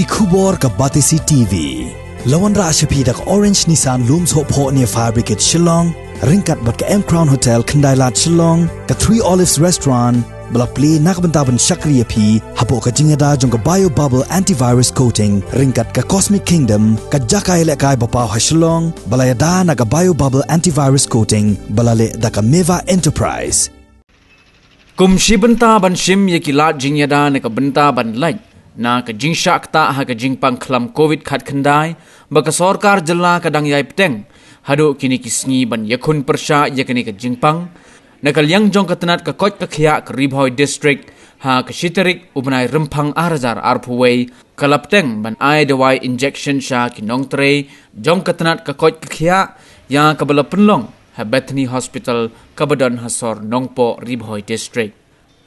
ki khubor ka Batisi TV. Lawan ra ashapi dak Orange Nissan Looms Hope Ho near Fire Brigade Shillong, ringkat bat ka M Crown Hotel Kendailat Shillong, ka Three Olives Restaurant, balak play nakbentaban Shakriya P, hapo ka Ïada jong ka Bio Bubble Antivirus Coating, ringkat ka Cosmic Kingdom, ka Jakai lekai bapaw ha Shillong, balayada na ka Bio Bubble Antivirus Coating, balale da ka Meva Enterprise. Kum Bynta ban Shim yekilat Ïada na ka Bynta ban laj, na ka jing syak ta ha ka jing pang klam Covid khat kendai, baka sorkar jela kadang yai peteng, hado kini kisngi ban yakun persya yakini ka jing pang, na ka liang jong ka Tnad ka Koit ka Khiah ka Ribhoi District, ha ka shiterik ubnai rempang arzar arpuway, kalapteng ban Ïada injection sya ki Nongtrei, jong ka Tnad ka Koit ka Khiah, yang ka bala penlong, ha Bethany Hospital, kabadon hasor Nongpo Ribhoi District.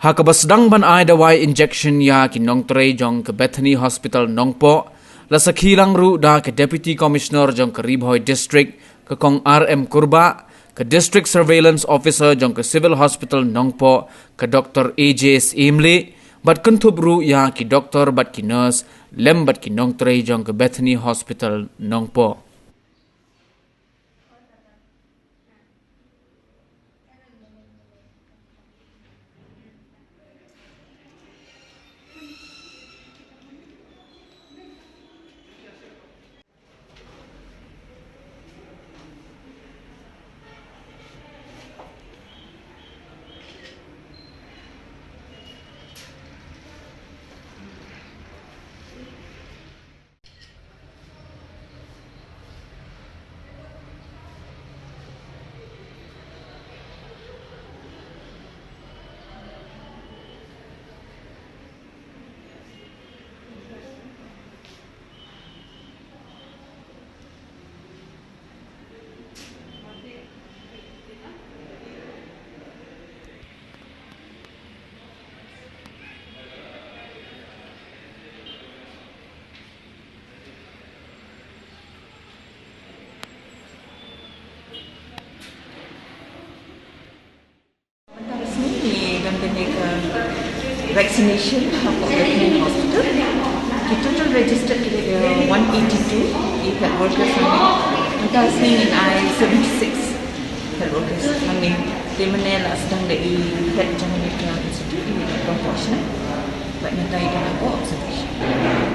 Ha kabasdang ban Ïada injection ya ki Nongtrei jong ka Bethany Hospital Nongpo, la sakhilang ru da ka Deputy Commissioner jong ka Ribhoi District, ka kong RM Kurba, ka District Surveillance Officer jong ka Civil Hospital Nongpo, ka Dr. AJS Imle, bat kuntub ru ya ki Dr. bat ki nurse, lem bat ki Nongtrei jong ka Bethany Hospital Nongpo. Vaccination of Bethany Hospital. The total registered 182 health workers in I-76 health workers. Di mana sedang dari health General Institute ini proportional, but nanti ada observation.